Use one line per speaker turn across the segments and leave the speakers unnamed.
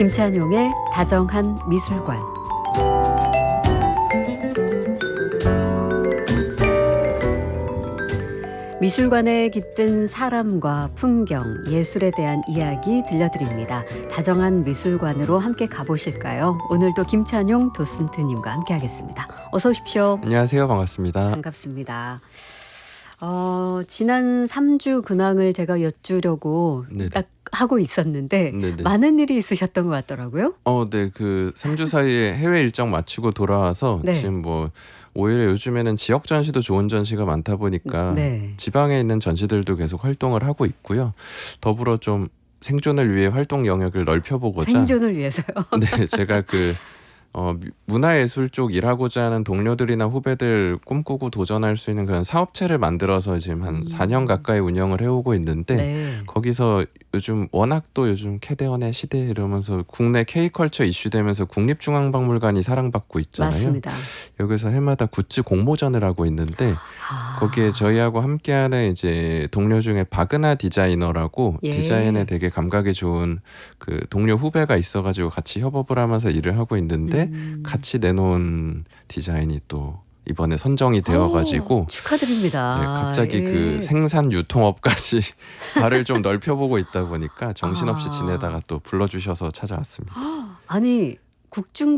김찬용의 다정한 미술관. 미술관에 깃든 사람과 풍경, 예술에 대한 이야기 들려드립니다. 다정한 미술관으로 함께 가보실까요? 오늘도 김찬용 도슨트님과 함께 하겠습니다. 어서 오십시오.
안녕하세요. 반갑습니다.
반갑습니다. 지난 3주 근황을 제가 여쭈려고
네네.
딱 하고 있었는데
네네.
많은 일이 있으셨던 것 같더라고요.
네. 그 3주 사이에 해외 일정 마치고 돌아와서
네.
지금 오히려 요즘에는 지역 전시도 좋은 전시가 많다 보니까
네.
지방에 있는 전시들도 계속 활동을 하고 있고요. 더불어 좀 생존을 위해 활동 영역을 넓혀보고자
생존을 위해서요.
네, 제가 문화예술 쪽 일하고자 하는 동료들이나 후배들 꿈꾸고 도전할 수 있는 그런 사업체를 만들어서 지금 한 4년 가까이 운영을 해오고 있는데
네.
거기서 요즘 캐대언의 시대 이러면서 국내 K컬처 이슈되면서 국립중앙박물관이 사랑받고 있잖아요.
맞습니다.
여기서 해마다 굿즈 공모전을 하고 있는데 거기에 저희하고 함께하는 이제 동료 중에 박은하 디자이너라고
예.
디자인에 되게 감각이 좋은 그 동료 후배가 있어가지고 같이 협업을 하면서 일을 하고 있는데 같이 내놓은 디자인이 또 이번에 선정이 되어가지고
축하드립니다.
네, 갑자기
예.
그 생산 유통업까지 발을 좀 넓혀보고 있다 보니까 정신없이
아.
지내다가 또 불러주셔서 찾아왔습니다.
아니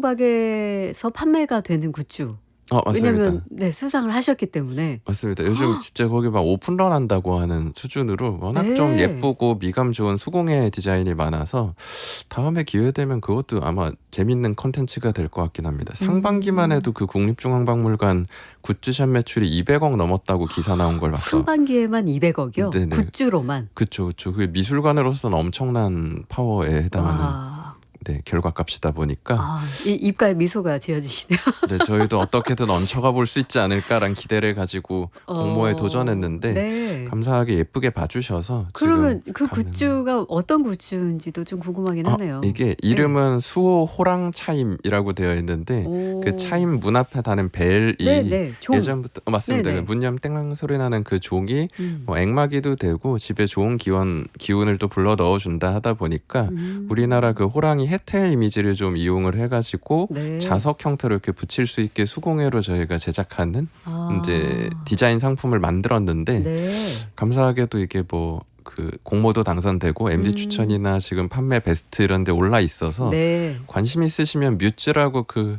국중박에서 판매가 되는 굿즈.
맞습니다.
왜냐면 수상을 하셨기 때문에.
맞습니다. 요즘 진짜 거기 막 오픈런 한다고 하는 수준으로 워낙
네.
좀 예쁘고 미감 좋은 수공예 디자인이 많아서 다음에 기회 되면 그것도 아마 재밌는 컨텐츠가 될 것 같긴 합니다. 상반기만 해도 그 국립중앙박물관 굿즈샵 매출이 200억 넘었다고 기사 나온 걸 봤어요.
상반기에만 200억이요?
네네.
굿즈로만.
그쵸. 그게 미술관으로서는 엄청난 파워에 해당하는
와.
결과값이다 보니까
입가에 미소가 지어지시네요.
네, 저희도 어떻게든 얹혀가 볼 수 있지 않을까라는 기대를 가지고 공모에 도전했는데
네.
감사하게 예쁘게 봐주셔서
그러면
지금
그
가는-
굿즈가 어떤 굿즈인지도 좀 궁금하긴 하네요.
이게 이름은 수호 호랑 차임이라고 되어 있는데
오.
그 차임 문 앞에 다는 벨이
네네. 종.
예전부터 맞습니다.
네네.
그 문념 땡랑 소리 나는 그 종이
음.
액마기도 되고 집에 좋은 기운을 또 불러 넣어준다 하다 보니까 우리나라 그 호랑이 해태 이미지를 좀 이용을 해가지고
네.
자석 형태로 이렇게 붙일 수 있게 수공예로 저희가 제작하는 이제 디자인 상품을 만들었는데
네.
감사하게도 이게 그 공모도 당선되고 MD 추천이나 지금 판매 베스트 이런 데 올라 있어서
네.
관심 있으시면 뮤즈라고 그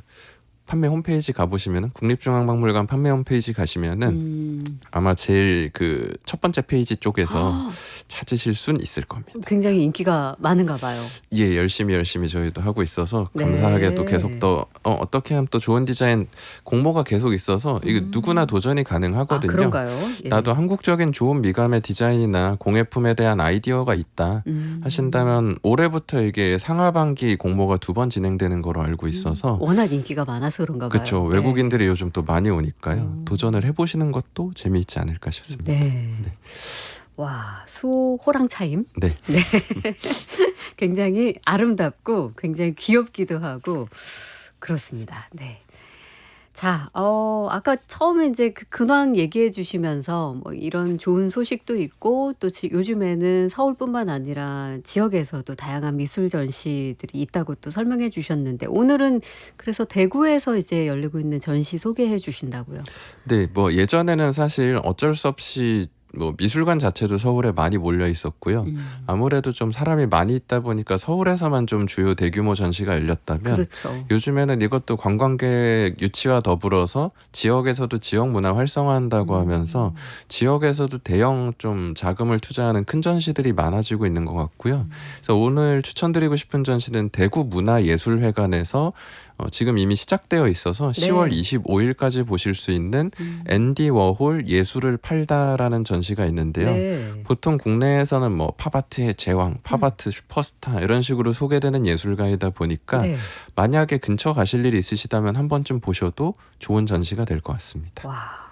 판매 홈페이지 가보시면은 국립중앙박물관 판매 홈페이지 가시면은 아마 제일 그 첫 번째 페이지 쪽에서 찾으실 순 있을 겁니다.
굉장히 인기가 많은가 봐요.
예, 열심히 저희도 하고 있어서
네.
감사하게도 계속 더 어떻게 하면 또 좋은 디자인 공모가 계속 있어서 이게 누구나 도전이 가능하거든요.
그런가요? 예.
나도 한국적인 좋은 미감의 디자인이나 공예품에 대한 아이디어가 있다 하신다면 올해부터 이게 상하반기 공모가 2번 진행되는 거로 알고 있어서
워낙 인기가 많아서 그런가 봐요.
그렇죠.
네.
외국인들이 요즘 또 많이 오니까요. 도전을 해보시는 것도 재미있지 않을까 싶습니다.
네. 와, 호랑차임.
네.
네. 굉장히 아름답고 굉장히 귀엽기도 하고 그렇습니다. 네. 자, 아까 처음에 이제 그 근황 얘기해 주시면서 이런 좋은 소식도 있고 또 요즘에는 서울뿐만 아니라 지역에서도 다양한 미술 전시들이 있다고 또 설명해 주셨는데 오늘은 그래서 대구에서 이제 열리고 있는 전시 소개해 주신다고요?
네, 예전에는 사실 어쩔 수 없이 미술관 자체도 서울에 많이 몰려 있었고요. 아무래도 좀 사람이 많이 있다 보니까 서울에서만 좀 주요 대규모 전시가 열렸다면
그렇죠.
요즘에는 이것도 관광객 유치와 더불어서 지역에서도 지역 문화 활성화한다고 하면서 지역에서도 대형 좀 자금을 투자하는 큰 전시들이 많아지고 있는 것 같고요. 그래서 오늘 추천드리고 싶은 전시는 대구 문화예술회관에서 지금 이미 시작되어 있어서
네.
10월 25일까지 보실 수 있는 앤디 워홀 예술을 팔다라는 전시가 있는데요.
네.
보통 국내에서는 팝아트의 제왕, 팝아트 슈퍼스타 이런 식으로 소개되는 예술가이다 보니까
네.
만약에 근처 가실 일이 있으시다면 한 번쯤 보셔도 좋은 전시가 될 것 같습니다.
와.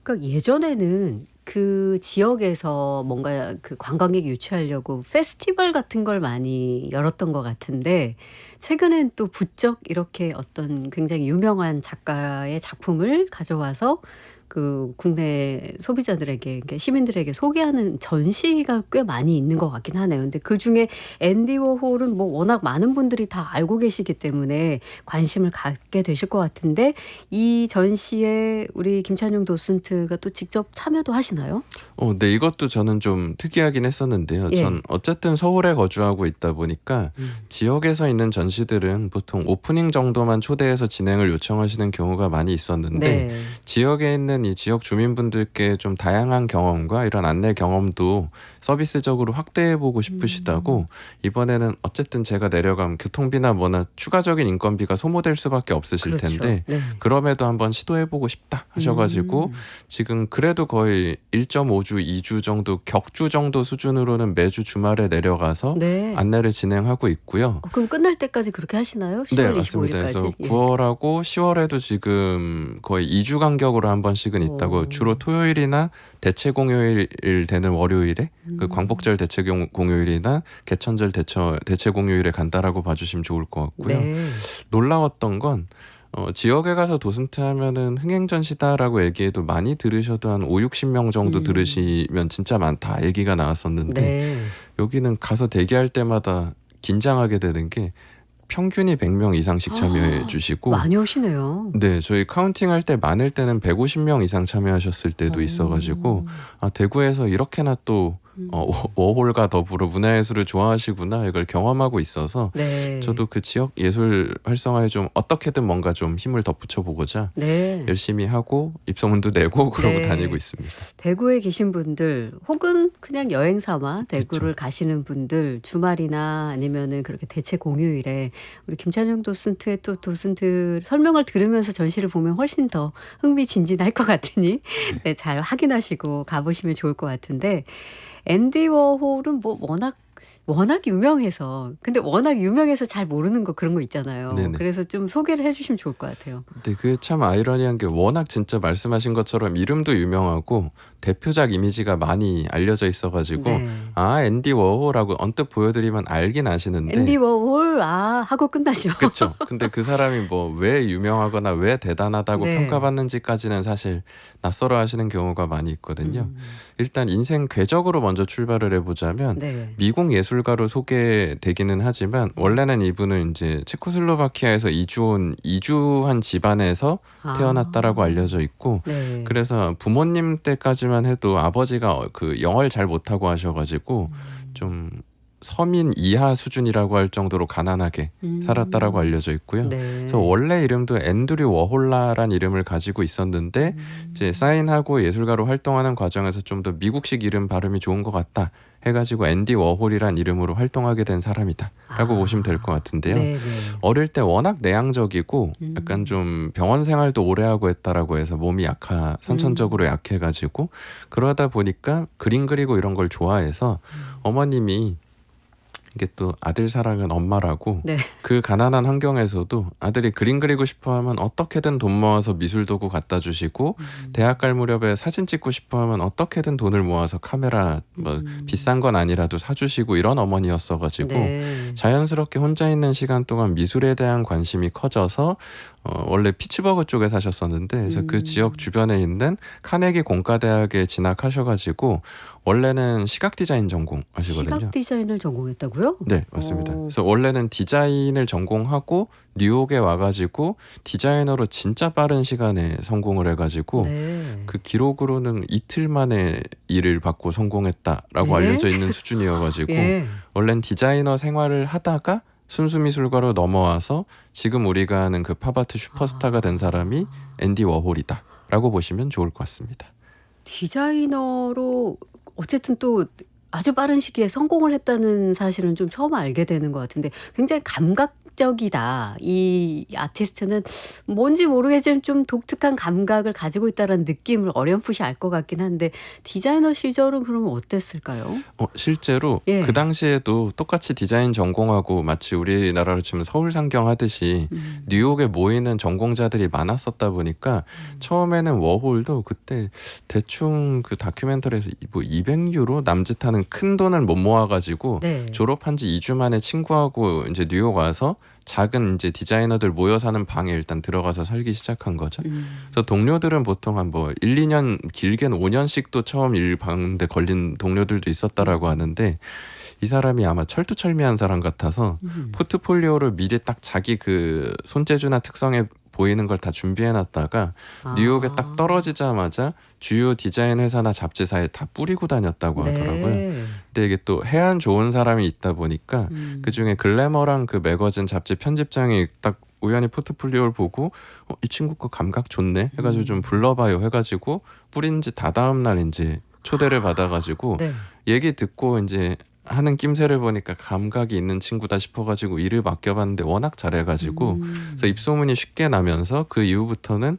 그러니까 예전에는 그 지역에서 뭔가 그 관광객 유치하려고 페스티벌 같은 걸 많이 열었던 것 같은데 최근엔 또 부쩍 이렇게 어떤 굉장히 유명한 작가의 작품을 가져와서 그 국내 소비자들에게 그러니까 시민들에게 소개하는 전시가 꽤 많이 있는 것 같긴 하네요. 근데 그중에 앤디 워홀은 뭐 워낙 많은 분들이 다 알고 계시기 때문에 관심을 갖게 되실 것 같은데 이 전시에 우리 김찬용 도슨트가 또 직접 참여도 하시나요?
네, 이것도 저는 좀 특이하긴 했었는데요.
예.
전 어쨌든 서울에 거주하고 있다 보니까
음.
지역에서 있는 전시들은 보통 오프닝 정도만 초대해서 진행을 요청하시는 경우가 많이 있었는데
네.
지역에 있는 이 지역 주민분들께 좀 다양한 경험과 이런 안내 경험도 서비스적으로 확대해보고 싶으시다고 이번에는 어쨌든 제가 내려가면 교통비나 뭐나 추가적인 인건비가 소모될 수밖에 없으실
그렇죠.
텐데
네.
그럼에도 한번 시도해보고 싶다 하셔가지고 지금 그래도 거의 1.5주, 2주 정도 격주 정도 수준으로는 매주 주말에 내려가서
네.
안내를 진행하고 있고요.
그럼 끝날 때까지 그렇게 하시나요?
네,
10월
맞습니다.
25일까지?
그래서
예.
9월하고 10월에도 지금 거의 2주 간격으로 한 번씩은 있다고
오.
주로 토요일이나 대체 공휴일 되는 월요일에 그 광복절 대체 공휴일이나 개천절 대체 공휴일에 간다라고 봐주시면 좋을 것 같고요.
네.
놀라웠던 건 지역에 가서 도슨트 하면은 흥행전시다라고 얘기해도 많이 들으셔도 한 5, 60명 정도 들으시면 진짜 많다 얘기가 나왔었는데
네.
여기는 가서 대기할 때마다 긴장하게 되는 게 평균이 100명 이상씩 참여해 주시고
많이 오시네요.
네, 저희 카운팅할 때 많을 때는 150명 이상 참여하셨을 때도 있어가지고 대구에서 이렇게나 또 워홀과 더불어 문화예술을 좋아하시구나 이걸 경험하고 있어서
네.
저도 그 지역 예술 활성화에 좀 어떻게든 뭔가 좀 힘을 덧붙여 보고자
네.
열심히 하고 입소문도 내고 그러고
네.
다니고 있습니다.
대구에 계신 분들 혹은 그냥 여행 삼아 대구를 가시는 분들 주말이나 아니면은 그렇게 대체 공휴일에 우리 김찬용 도슨트의 또 도슨트 설명을 들으면서 전시를 보면 훨씬 더 흥미진진할 것 같으니 네, 잘 확인하시고 가보시면 좋을 것 같은데 앤디 워홀은 뭐 워낙 유명해서 근데 워낙 유명해서 잘 모르는 거 그런 거 있잖아요.
네네.
그래서 좀 소개를 해주시면 좋을 것 같아요.
근데 그게 참 아이러니한 게 워낙 진짜 말씀하신 것처럼 이름도 유명하고 대표작 이미지가 많이 알려져 있어가지고
네.
앤디 워홀하고 언뜻 보여드리면 알긴 아시는데
앤디 워홀 하고 끝나죠.
그렇죠. 근데 그 사람이 뭐 왜 유명하거나 왜 대단하다고
네.
평가받는지까지는 사실 낯설어 하시는 경우가 많이 있거든요. 일단 인생 궤적으로 먼저 출발을 해보자면
네.
미국 예술가로 소개되기는 하지만 원래는 이분은 이제 체코슬로바키아에서 이주한 집안에서 태어났다라고 알려져 있고
네.
그래서 부모님 때까지만 해도 아버지가 그 영어를 잘 못하고 하셔가지고 좀 서민 이하 수준이라고 할 정도로 가난하게 살았다라고 알려져 있고요.
네.
그래서 원래 이름도 앤드류 워홀라란 이름을 가지고 있었는데 이제 사인하고 예술가로 활동하는 과정에서 좀 더 미국식 이름 발음이 좋은 것 같다 해가지고 앤디 워홀이란 이름으로 활동하게 된 사람이다라고 보시면 될 것 같은데요.
네, 네.
어릴 때 워낙 내향적이고 약간 좀 병원 생활도 오래 하고 했다라고 해서 몸이 선천적으로 약해가지고 그러다 보니까 그림 그리고 이런 걸 좋아해서 어머님이 이게 또 아들 사랑은 엄마라고
네.
그 가난한 환경에서도 아들이 그림 그리고 싶어 하면 어떻게든 돈 모아서 미술 도구 갖다 주시고 대학 갈 무렵에 사진 찍고 싶어 하면 어떻게든 돈을 모아서 카메라 뭐 비싼 건 아니라도 사주시고 이런 어머니였어가지고
네.
자연스럽게 혼자 있는 시간 동안 미술에 대한 관심이 커져서 원래 피츠버그 쪽에 사셨었는데 그래서 그 지역 주변에 있는 카네기 공과대학에 진학하셔가지고 원래는 시각 디자인 전공하시거든요.
시각 디자인을 전공했다고요?
네, 맞습니다.
오.
그래서 원래는 디자인을 전공하고 뉴욕에 와가지고 디자이너로 진짜 빠른 시간에 성공을 해가지고
네.
그 기록으로는 이틀 만에 일을 받고 성공했다라고
네?
알려져 있는 수준이어가지고
예.
원래는 디자이너 생활을 하다가 순수미술가로 넘어와서 지금 우리가 아는 그 팝아트 슈퍼스타가 된 사람이 앤디 워홀이다라고 보시면 좋을 것 같습니다.
디자이너로 어쨌든 또 아주 빠른 시기에 성공을 했다는 사실은 좀 처음 알게 되는 것 같은데 굉장히 감각적이다. 이 아티스트는 뭔지 모르겠지만 좀 독특한 감각을 가지고 있다는 느낌을 어렴풋이 알 것 같긴 한데 디자이너 시절은 그러면 어땠을까요?
실제로
예.
그 당시에도 똑같이 디자인 전공하고 마치 우리나라로 치면 서울상경 하듯이 뉴욕에 모이는 전공자들이 많았었다 보니까 처음에는 워홀도 그때 대충 그 다큐멘터리에서 뭐 200유로 남짓하는 큰 돈을 못 모아가지고
네.
졸업한 지 2주 만에 친구하고 이제 뉴욕 와서 작은 이제 디자이너들 모여 사는 방에 일단 들어가서 살기 시작한 거죠. 그래서 동료들은 보통 한 뭐 1, 2년 길게는 5년씩도 처음 일 받는데 걸린 동료들도 있었다라고 하는데 이 사람이 아마 철두철미한 사람 같아서 포트폴리오를 미리 딱 자기 그 손재주나 특성에 보이는 걸 다 준비해 놨다가 뉴욕에 딱 떨어지자마자 주요 디자인 회사나 잡지사에 다 뿌리고 다녔다고 하더라고요.
네.
근데 이게 또 해안 좋은 사람이 있다 보니까 그중에 글래머랑 그 매거진 잡지 편집장이 딱 우연히 포트폴리오를 보고 이 친구 거 감각 좋네 해가지고 좀 불러봐요 해가지고 뿌린 지 다 다음 날 이제 초대를 받아가지고
네.
얘기 듣고 이제 하는 낌새를 보니까 감각이 있는 친구다 싶어가지고 일을 맡겨봤는데 워낙 잘해가지고 그래서 입소문이 쉽게 나면서 그 이후부터는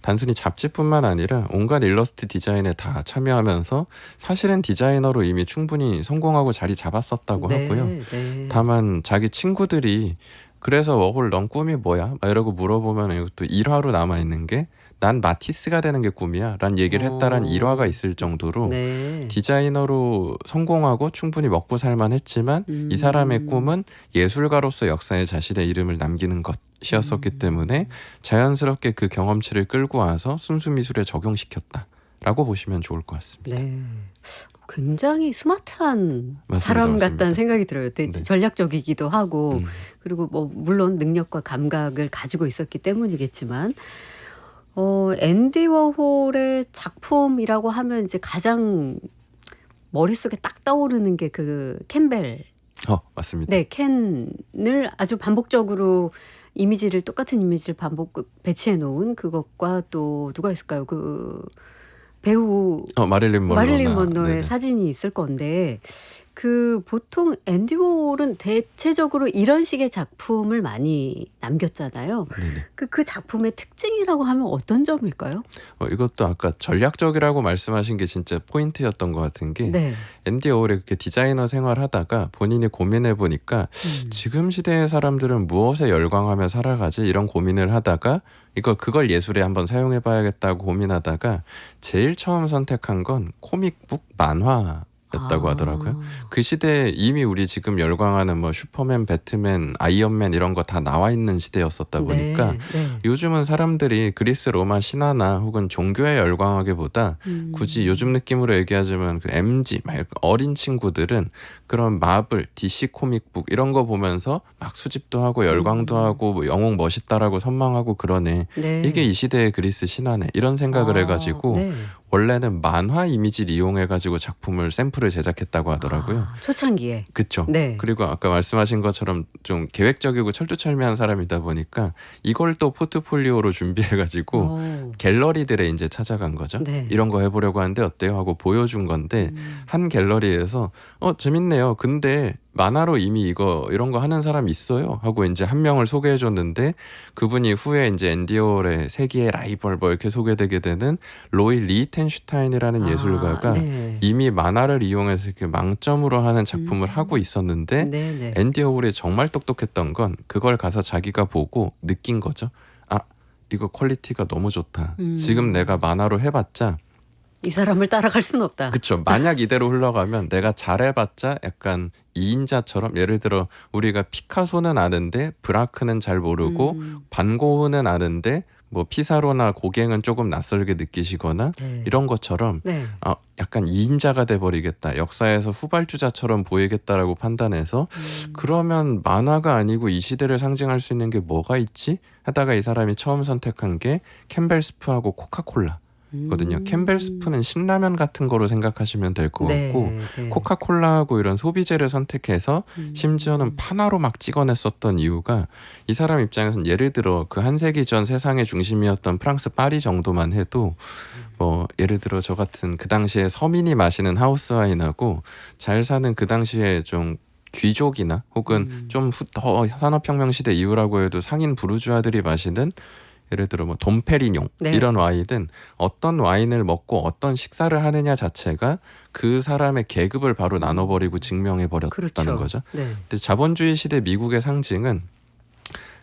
단순히 잡지뿐만 아니라 온갖 일러스트 디자인에 다 참여하면서 사실은 디자이너로 이미 충분히 성공하고 자리 잡았었다고
네.
하고요.
네.
다만 자기 친구들이 그래서 워홀 넌 꿈이 뭐야? 막 이러고 물어보면 이것도 일화로 남아있는 게 난 마티스가 되는 게 꿈이야 라는 얘기를 했다란 일화가 있을 정도로
네.
디자이너로 성공하고 충분히 먹고 살만 했지만 이 사람의 꿈은 예술가로서 역사에 자신의 이름을 남기는 것이었었기 때문에 자연스럽게 그 경험치를 끌고 와서 순수미술에 적용시켰다라고 보시면 좋을 것 같습니다.
네. 굉장히 스마트한
맞습니다,
사람
맞습니다.
같다는 생각이 들어요. 되게
네.
전략적이기도 하고 그리고 뭐 물론 능력과 감각을 가지고 있었기 때문이겠지만 앤디 워홀의 작품이라고 하면 이제 가장 머릿속에 딱 떠오르는 게 그 캠벨.
맞습니다.
네, 캔을 아주 반복적으로 똑같은 이미지를 반복 배치해 놓은 그것과 또 누가 있을까요? 그 배우
마릴린
먼로의
네네.
사진이 있을 건데 그 보통 앤디 워홀은 대체적으로 이런 식의 작품을 많이 남겼잖아요.
네네.
그 작품의 특징이라고 하면 어떤 점일까요?
이것도 아까 전략적이라고 말씀하신 게 진짜 포인트였던 것 같은 게
네.
앤디 워홀이 그렇게 디자이너 생활하다가 본인이 고민해 보니까 지금 시대의 사람들은 무엇에 열광하며 살아가지 이런 고민을 하다가 그걸 예술에 한번 사용해 봐야겠다고 고민하다가 제일 처음 선택한 건 코믹북 만화였다고 하더라고요. 그 시대에 이미 우리 지금 열광하는 뭐 슈퍼맨, 배트맨, 아이언맨 이런 거 다 나와 있는 시대였었다 보니까
네.
요즘은 사람들이 그리스 로마 신화나 혹은 종교에 열광하기보다 굳이 요즘 느낌으로 얘기하자면 그 MG 막 이렇게 어린 친구들은 그런 마블, DC 코믹북 이런 거 보면서 막 수집도 하고 열광도 하고 뭐 영웅 멋있다라고 선망하고 그러네.
네.
이게 이 시대의 그리스 신화네. 이런 생각을 해가지고
네.
원래는 만화 이미지를 이용해가지고 작품을 샘플을 제작했다고 하더라고요.
초창기에.
그쵸.
네.
그리고 아까 말씀하신 것처럼 좀 계획적이고 철두철미한 사람이다 보니까 이걸 또 포트폴리오로 준비해가지고 갤러리들에 이제 찾아간 거죠.
네.
이런 거 해보려고 하는데 어때요? 하고 보여준 건데 한 갤러리에서 재밌네요. 근데 만화로 이미 이런 거 하는 사람 있어요 하고 이제 한 명을 소개해 줬는데 그분이 후에 이제 앤디 워홀의 세기의 라이벌 뭐 이렇게 소개되게 되는 로이 리히텐슈타인이라는 예술가가
네.
이미 만화를 이용해서 이렇게 망점으로 하는 작품을 하고 있었는데
네.
앤디 워홀이 정말 똑똑했던 건 그걸 가서 자기가 보고 느낀 거죠. 이거 퀄리티가 너무 좋다. 지금 내가 만화로 해봤자
이 사람을 따라갈 수는 없다.
그쵸. 만약 이대로 흘러가면 내가 잘해봤자 약간 2인자처럼 예를 들어 우리가 피카소는 아는데 브라크는 잘 모르고 반고흐는 아는데 뭐 피사로나 고갱은 조금 낯설게 느끼시거나
네.
이런 것처럼
네.
약간 2인자가 돼버리겠다. 역사에서 후발주자처럼 보이겠다라고 판단해서 그러면 만화가 아니고 이 시대를 상징할 수 있는 게 뭐가 있지? 하다가 이 사람이 처음 선택한 게 캠벨 스프하고 코카콜라. 거든요. 캠벨 스프는 신라면 같은 거로 생각하시면 될 것 같고
네.
코카콜라하고 이런 소비재를 선택해서 심지어는 판화로 막 찍어냈었던 이유가 이 사람 입장에서는 예를 들어 그 한 세기 전 세상의 중심이었던 프랑스 파리 정도만 해도 뭐 예를 들어 저 같은 그 당시에 서민이 마시는 하우스 와인하고 잘 사는 그 당시에 좀 귀족이나 혹은 좀 더 산업혁명 시대 이후라고 해도 상인 부르주아들이 마시는 예를 들어 뭐 돈페리뇽
네.
이런 와인은 어떤 와인을 먹고 어떤 식사를 하느냐 자체가 그 사람의 계급을 바로 나눠버리고 증명해버렸다는
그렇죠.
거죠.
네.
근데 자본주의 시대 미국의 상징은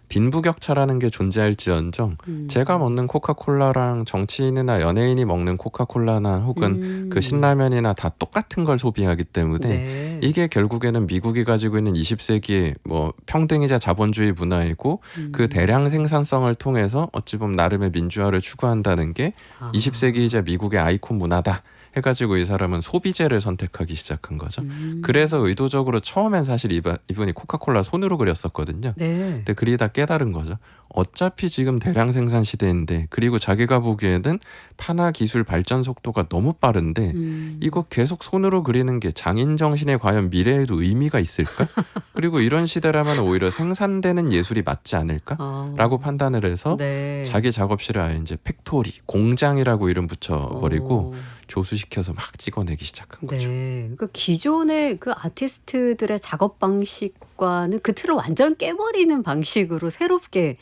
빈부격차라는 게 존재할지언정 제가 먹는 코카콜라랑 정치인이나 연예인이 먹는 코카콜라나 혹은 그 신라면이나 다 똑같은 걸 소비하기 때문에
네.
이게 결국에는 미국이 가지고 있는 20세기의 뭐 평등이자 자본주의 문화이고 그 대량 생산성을 통해서 어찌 보면 나름의 민주화를 추구한다는 게
아.
20세기이자 미국의 아이콘 문화다 해가지고 이 사람은 소비재를 선택하기 시작한 거죠. 그래서 의도적으로 처음엔 사실 이분이 코카콜라 손으로 그렸었거든요.
네.
근데 그리다 깨달은 거죠. 어차피 지금 대량 생산 시대인데 그리고 자기가 보기에는 판화 기술 발전 속도가 너무 빠른데 이거 계속 손으로 그리는 게 장인 정신에 과연 미래에도 의미가 있을까? 그리고 이런 시대라면 오히려 생산되는 예술이 맞지 않을까? 라고 판단을 해서
네.
자기 작업실을 아예 이제 팩토리, 공장이라고 이름 붙여버리고
어.
조수시켜서 막 찍어내기 시작한 거죠.
네. 그 기존의 그 아티스트들의 작업 방식과는 그 틀을 완전 깨버리는 방식으로 새롭게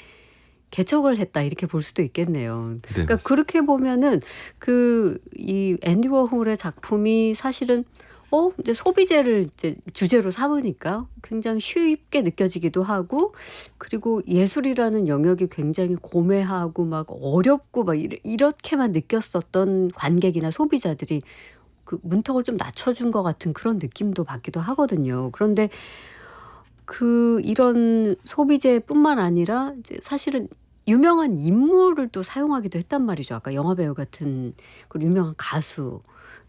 개척을 했다 이렇게 볼 수도 있겠네요.
네,
그러니까
맞습니다.
그렇게 보면은 그 이 앤디 워홀의 작품이 사실은 이제 소비재를 이제 주제로 삼으니까 굉장히 쉽게 느껴지기도 하고 그리고 예술이라는 영역이 굉장히 고매하고 막 어렵고 막 이렇게만 느꼈었던 관객이나 소비자들이 그 문턱을 좀 낮춰준 것 같은 그런 느낌도 받기도 하거든요. 그런데 그 이런 소비재뿐만 아니라 이제 사실은 유명한 인물을 또 사용하기도 했단 말이죠. 아까 영화배우 같은 그 유명한 가수.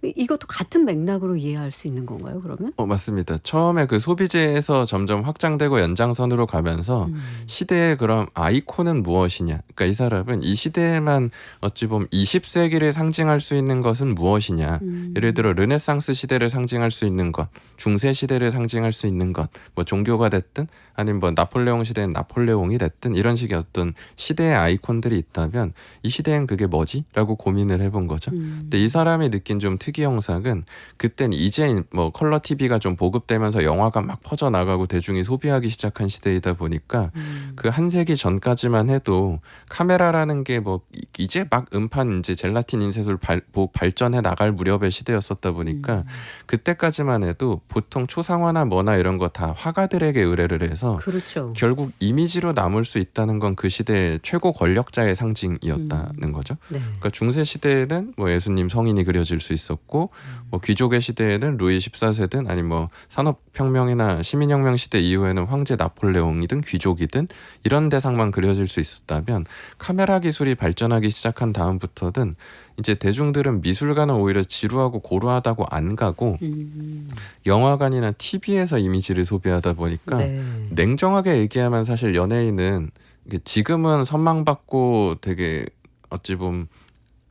이것도 같은 맥락으로 이해할 수 있는 건가요, 그러면?
맞습니다. 처음에 그 소비재에서 점점 확장되고 연장선으로 가면서 시대의 그럼 아이콘은 무엇이냐. 그러니까 이 사람은 이 시대에만 어찌 보면 20세기를 상징할 수 있는 것은 무엇이냐. 예를 들어 르네상스 시대를 상징할 수 있는 것, 중세 시대를 상징할 수 있는 것, 뭐 종교가 됐든 아니면 뭐 나폴레옹 시대엔 나폴레옹이 됐든 이런 식의 어떤 시대의 아이콘들이 있다면 이 시대엔 그게 뭐지? 라고 고민을 해본 거죠. 근데 이 사람이 느낀 좀 특이 영상은 그땐 이제 뭐 컬러 TV가 좀 보급되면서 영화가 막 퍼져나가고 대중이 소비하기 시작한 시대이다 보니까 그 한 세기 전까지만 해도 카메라라는 게 뭐 이제 막 음판 이제 젤라틴 인쇄술 발전해 나갈 무렵의 시대였었다 보니까 그때까지만 해도 보통 초상화나 뭐나 이런 거 다 화가들에게 의뢰를 해서
그렇죠.
결국 이미지로 남을 수 있다는 건 그 시대의 최고 권력자의 상징이었다는 거죠.
네.
그러니까 중세 시대에는 뭐 예수님 성인이 그려질 수 있었고 뭐 귀족의 시대에는 루이 14세든 아니 뭐 산업혁명이나 시민혁명 시대 이후에는 황제 나폴레옹이든 귀족이든 이런 대상만 그려질 수 있었다면 카메라 기술이 발전하기 시작한 다음부터는 이제 대중들은 미술관은 오히려 지루하고 고루하다고 안 가고 영화관이나 TV에서 이미지를 소비하다 보니까
네.
냉정하게 얘기하면 사실 연예인은 이게 지금은 선망받고 되게 어찌 보면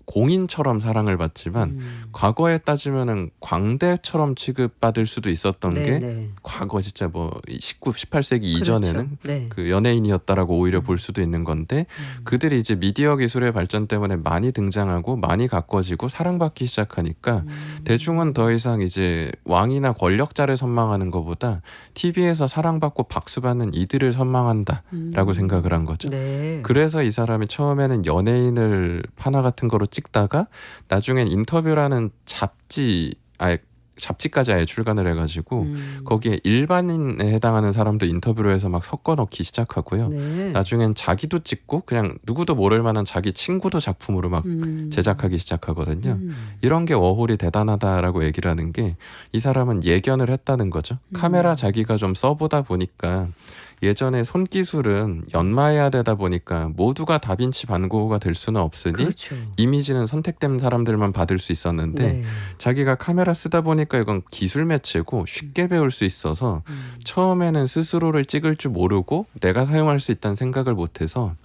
공인처럼 사랑을 받지만 과거에 따지면은 광대처럼 취급받을 수도 있었던 게
네.
과거 진짜 뭐 19, 18세기 이전에는
그렇죠. 네.
그 연예인이었다라고 오히려 볼 수도 있는 건데 그들이 이제 미디어 기술의 발전 때문에 많이 등장하고 많이 가꿔지고 사랑받기 시작하니까 대중은 더 이상 이제 왕이나 권력자를 선망하는 것보다 TV에서 사랑받고 박수받는 이들을 선망한다라고 생각을 한 거죠.
네.
그래서 이 사람이 처음에는 연예인을 판화 같은 거로 찍다가 나중엔 인터뷰라는 잡지까지 아예 출간을 해가지고 거기에 일반인에 해당하는 사람도 인터뷰로 해서 막 섞어 넣기 시작하고요.
네.
나중엔 자기도 찍고 그냥 누구도 모를 만한 자기 친구도 작품으로 막 제작하기 시작하거든요. 이런 게 워홀이 대단하다라고 얘기를 하는 게 이 사람은 예견을 했다는 거죠. 카메라 자기가 좀 써보다 보니까 예전에 손기술은 연마해야 되다 보니까 모두가 다빈치 반고흐가 될 수는 없으니
그렇죠.
이미지는 선택된 사람들만 받을 수 있었는데
네.
자기가 카메라 쓰다 보니까 이건 기술 매체고 쉽게 배울 수 있어서 처음에는 스스로를 찍을 줄 모르고 내가 사용할 수 있다는 생각을 못해서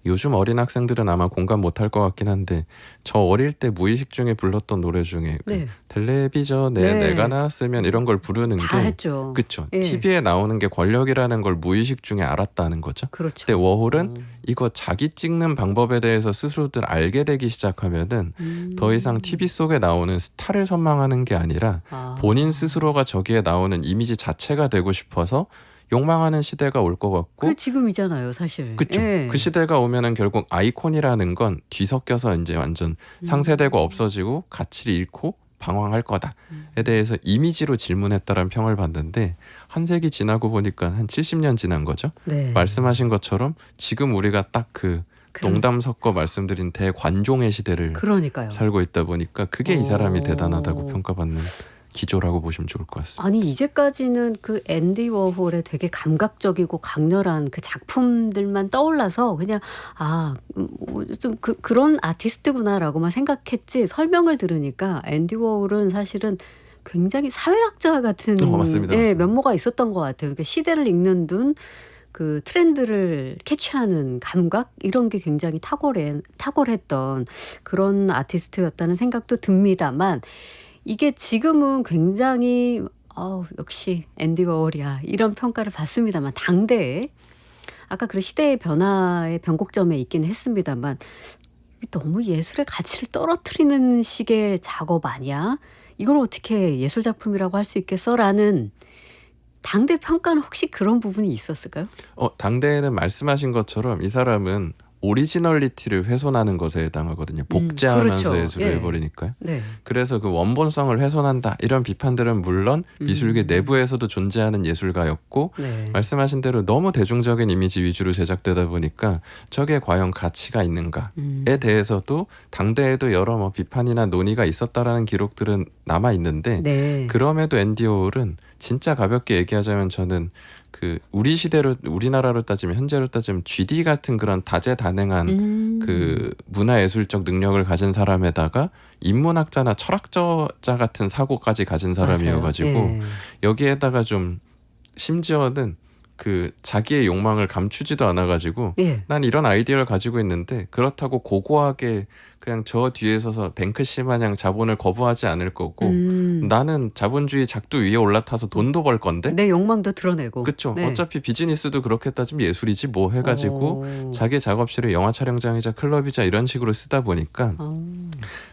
요즘 어린 학생들은 아마 공감 못할 것 같긴 한데 저 어릴 때 무의식 중에 불렀던 노래 중에
네.
텔레비전에
네.
내가 나왔으면 이런 걸 부르는
다
게
했죠.
그쵸.
예.
TV에 나오는 게 권력이라는 걸 무의식 중에 알았다는 거죠.
그렇죠.
근데 워홀은 이거 자기 찍는 방법에 대해서 스스로들 알게 되기 시작하면은 더 이상 TV 속에 나오는 스타를 선망하는 게 아니라 본인 스스로가 저기에 나오는 이미지 자체가 되고 싶어서 욕망하는 시대가 올 것 같고
그 지금이잖아요, 사실.
그쵸.
예.
그 시대가 오면은 결국 아이콘이라는 건 뒤섞여서 이제 완전 상쇄되고 없어지고 가치를 잃고 방황할 거다에 대해서 이미지로 질문했다라는 평을 받는데 한 세기 지나고 보니까 한 70년 지난 거죠.
네.
말씀하신 것처럼 지금 우리가 딱 그 농담 섞어 말씀드린 대관종의 시대를
그러니까요.
살고 있다 보니까 그게 이 사람이
어.
대단하다고 평가받는 기조라고 보시면 좋을 것 같습니다.
아니 이제까지는 그 앤디 워홀의 되게 감각적이고 강렬한 그 작품들만 떠올라서 그냥 좀 그런 아티스트구나라고만 생각했지 설명을 들으니까 앤디 워홀은 사실은 굉장히 사회학자 같은
맞습니다.
예,
맞습니다.
면모가 있었던 것 같아요. 그러니까 시대를 읽는 눈, 그 트렌드를 캐치하는 감각 이런 게 굉장히 탁월했던 그런 아티스트였다는 생각도 듭니다만 이게 지금은 굉장히 역시 앤디 워홀이야 이런 평가를 받습니다만 당대에 아까 그 시대의 변화의 변곡점에 있긴 했습니다만 이게 너무 예술의 가치를 떨어뜨리는 식의 작업 아니야? 이걸 어떻게 예술 작품이라고 할 수 있겠어라는 당대 평가는 혹시 그런 부분이 있었을까요?
당대에는 말씀하신 것처럼 이 사람은 오리지널리티를 훼손하는 것에 해당하거든요. 복제하면서
그렇죠.
예술을
예.
해버리니까요.
네.
그래서 그 원본성을 훼손한다 이런 비판들은 물론 미술계 내부에서도 존재하는 예술가였고
네.
말씀하신 대로 너무 대중적인 이미지 위주로 제작되다 보니까 저게 과연 가치가 있는가에 대해서도 당대에도 여러 비판이나 논의가 있었다라는 기록들은 남아 있는데
네.
그럼에도 앤디 워홀은 진짜 가볍게 얘기하자면 저는 그 우리나라로 따지면 현재로 따지면 GD 같은 그런 다재다능한 그 문화예술적 능력을 가진 사람에다가 인문학자나 철학자 같은 사고까지 가진 사람이어가지고
맞아요. 예.
여기에다가 좀 심지어는 그 자기의 욕망을 감추지도 않아가지고
예.
난 이런 아이디어를 가지고 있는데 그렇다고 고고하게 그냥 저 뒤에 서서 뱅크시 마냥 자본을 거부하지 않을 거고 나는 자본주의 작두 위에 올라타서 돈도 벌 건데
내 욕망도 드러내고.
그쵸.
네.
어차피 비즈니스도 그렇게 따지면 예술이지 뭐 해가지고
오.
자기 작업실을 영화 촬영장이자 클럽이자 이런 식으로 쓰다 보니까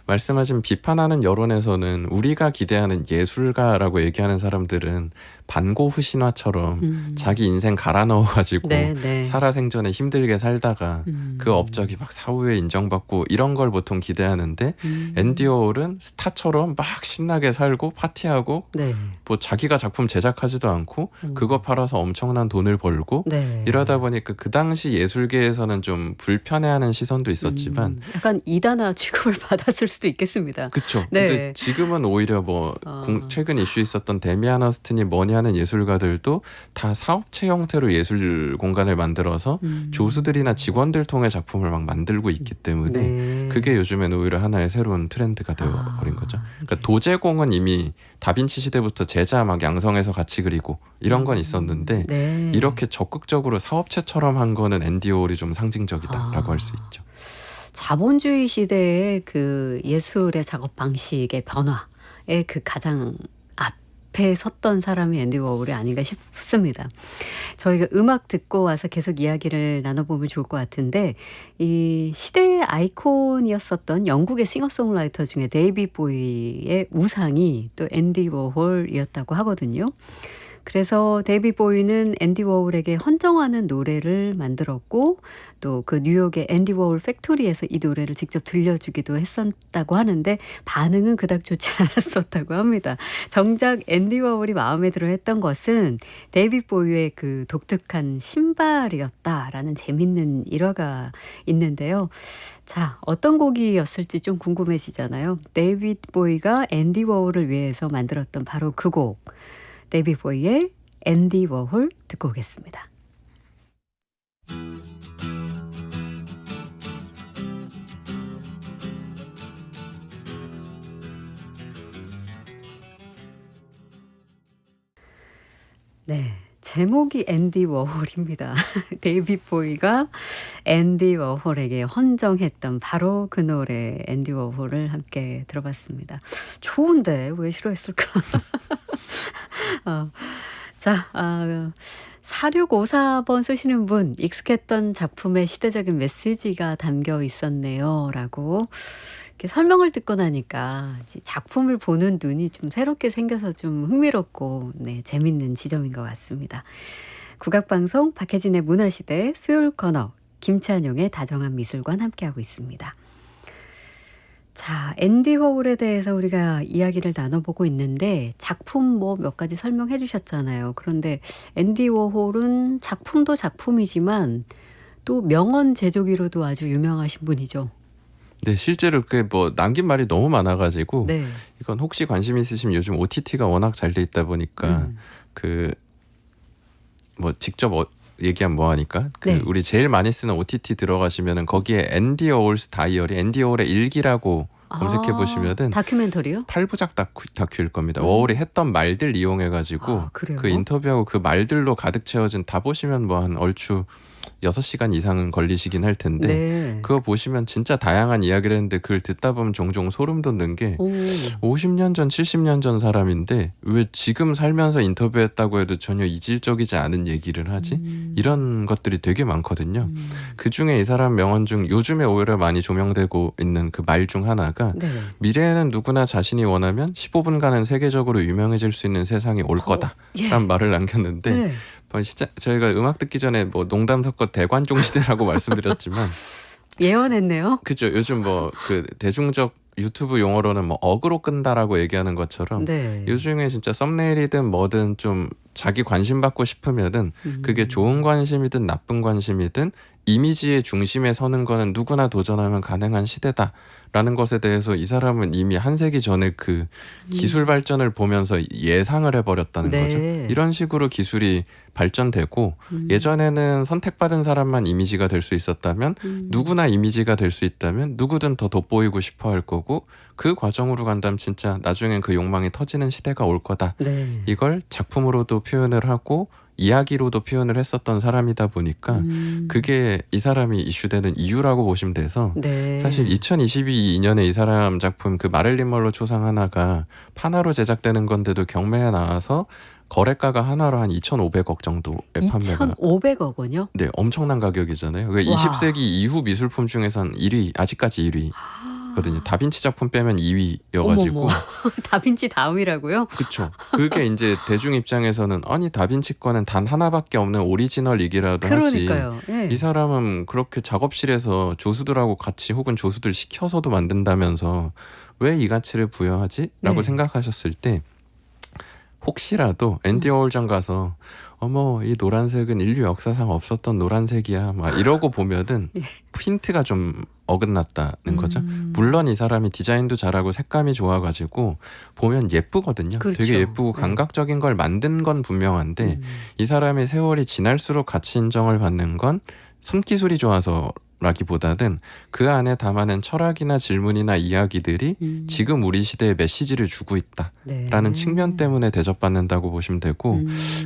말씀하신 비판하는 여론에서는 우리가 기대하는 예술가라고 얘기하는 사람들은 반고흐 신화처럼 자기 인생 갈아 넣어가지고
네, 네.
살아생전에 힘들게 살다가 그 업적이 막 사후에 인정받고 이런 걸 보통 기대하는데 앤디 워홀은 스타처럼 막 신나게 살고 파티하고
네.
뭐 자기가 작품 제작하지도 않고 그거 팔아서 엄청난 돈을 벌고
네.
이러다 보니까 그 당시 예술계에서는 좀 불편해하는 시선도 있었지만
약간 이단아 취급을 받았을 수도 있겠습니다.
그쵸.
네.
근데 지금은 오히려 뭐 최근 이슈 있었던 데미안 허스튼이 뭐니 하는 예술가들도 다 사업체 형태로 예술 공간을 만들어서 조수들이나 직원들 통해 작품을 막 만들고 있기 때문에
네.
그게 요즘엔 오히려 하나의 새로운 트렌드가 되어버린 거죠. 그러니까 도제공은 이미 다빈치 시대부터 제자 막 양성해서 같이 그리고 이런 건 있었는데
네.
이렇게 적극적으로 사업체처럼 한 거는 앤디 워홀이 좀 상징적이다라고 할 수 있죠.
자본주의 시대의 그 예술의 작업 방식의 변화의 그 가장 앞에 섰던 사람이 앤디 워홀이 아닌가 싶습니다. 저희가 음악 듣고 와서 계속 이야기를 나눠보면 좋을 것 같은데 이 시대의 아이콘이었었던 영국의 싱어송라이터 중에 데이빗 보이의 우상이 또 앤디 워홀이었다고 하거든요. 그래서 데이빗 보이는 앤디 워홀에게 헌정하는 노래를 만들었고 또 그 뉴욕의 앤디 워홀 팩토리에서 이 노래를 직접 들려주기도 했었다고 하는데 반응은 그닥 좋지 않았었다고 합니다. 정작 앤디 워홀이 마음에 들어 했던 것은 데이빗 보이의 그 독특한 신발이었다라는 재밌는 일화가 있는데요. 자, 어떤 곡이었을지 좀 궁금해지잖아요. 데이빗 보이가 앤디 워홀을 위해서 만들었던 바로 그 곡. 데이빗 보이의 앤디 워홀 듣고 오겠습니다. 네, 제목이 앤디 워홀입니다. 데이빗 보이가 앤디 워홀에게 헌정했던 바로 그 노래 앤디 워홀을 함께 들어봤습니다. 좋은데 왜 싫어했을까? 자, 4654번 쓰시는 분 익숙했던 작품에 시대적인 메시지가 담겨 있었네요 라고 이렇게 설명을 듣고 나니까 작품을 보는 눈이 좀 새롭게 생겨서 좀 흥미롭고 네, 재밌는 지점인 것 같습니다. 국악방송 박혜진의 문화시대 수요일 코너 김찬용의 다정한 미술관 함께하고 있습니다. 자, 앤디 워홀에 대해서 우리가 이야기를 나눠보고 있는데 작품 뭐 몇 가지 설명해 주셨잖아요. 그런데 앤디 워홀은 작품도 작품이지만 또 명언 제조기로도 아주 유명하신 분이죠.
네, 실제로 그게 뭐 남긴 말이 너무 많아가지고
네.
이건 혹시 관심 있으시면 요즘 OTT가 워낙 잘 돼 있다 보니까 그 뭐 직접 얘기하면 뭐하니까 그
네.
우리 제일 많이 쓰는 OTT 들어가시면은 거기에 앤디 워홀스 다이어리, 앤디 워홀의 일기라고 검색해 보시면은
다큐멘터리요?
8부작 다큐일 겁니다. 워홀이 했던 말들 이용해가지고
아, 그래요?
그 인터뷰하고 그 말들로 가득 채워진 다 보시면 뭐 한 얼추 6시간 이상은 걸리시긴 할 텐데
네.
그거 보시면 진짜 다양한 이야기를 했는데 그걸 듣다 보면 종종 소름 돋는 게
오.
50년 전, 70년 전 사람인데 왜 지금 살면서 인터뷰했다고 해도 전혀 이질적이지 않은 얘기를 하지? 이런 것들이 되게 많거든요. 그 중에 이 사람 명언 중 요즘에 오히려 많이 조명되고 있는 그 말 중 하나가
네.
미래에는 누구나 자신이 원하면 15분간은 세계적으로 유명해질 수 있는 세상이 올 거다
예.
라는 말을 남겼는데
네.
저희가 음악 듣기 전에 뭐 농담 섞어 대관종 시대라고 말씀드렸지만
예언했네요.
그죠. 요즘 뭐 그 대중적 유튜브 용어로는 뭐 어그로 끈다라고 얘기하는 것처럼
네.
요즘에 진짜 썸네일이든 뭐든 좀 자기 관심 받고 싶으면은 그게 좋은 관심이든 나쁜 관심이든 이미지의 중심에 서는 거는 누구나 도전하면 가능한 시대다라는 것에 대해서 이 사람은 이미 한 세기 전에 그 기술 발전을 보면서 예상을 해버렸다는
네.
거죠. 이런 식으로 기술이 발전되고 예전에는 선택받은 사람만 이미지가 될 수 있었다면 누구나 이미지가 될 수 있다면 누구든 더 돋보이고 싶어 할 거고 그 과정으로 간다면 진짜 나중엔 그 욕망이 터지는 시대가 올 거다.
네.
이걸 작품으로도 표현을 하고 이야기로도 표현을 했었던 사람이다 보니까 그게 이 사람이 이슈되는 이유라고 보시면 돼서
네.
사실 2022년에 이 사람 작품 그 마릴린 먼로 초상 하나가 판화로 제작되는 건데도 경매에 나와서 거래가가 하나로 한 2,500억 정도의 판매가
2,500억 원이요?
네, 엄청난 가격이잖아요. 그게
와.
20세기 이후 미술품 중에선 1위, 아직까지 1위거든요. 다빈치 작품 빼면 2위여가지고.
어머머. 다빈치 다음이라고요?
그쵸. 그게 이제 대중 입장에서는 아니 다빈치 거는 단 하나밖에 없는 오리지널 이기라도 하지.
그러니까요. 예.
이 사람은 그렇게 작업실에서 조수들하고 같이 혹은 조수들 시켜서도 만든다면서 왜 이 가치를 부여하지? 라고
네.
생각하셨을 때 혹시라도 앤디 워홀전 가서 어머 이 노란색은 인류 역사상 없었던 노란색이야 막 이러고 보면은
예.
힌트가 좀 어긋났다는 거죠. 물론 이 사람이 디자인도 잘하고 색감이 좋아가지고 보면 예쁘거든요.
그렇죠.
되게 예쁘고
네.
감각적인 걸 만든 건 분명한데 이 사람의 세월이 지날수록 가치 인정을 받는 건 손기술이 좋아서 라기보다는 그 안에 담아낸 철학이나 질문이나 이야기들이 지금 우리 시대에 메시지를 주고 있다라는
네.
측면 때문에 대접받는다고 보시면 되고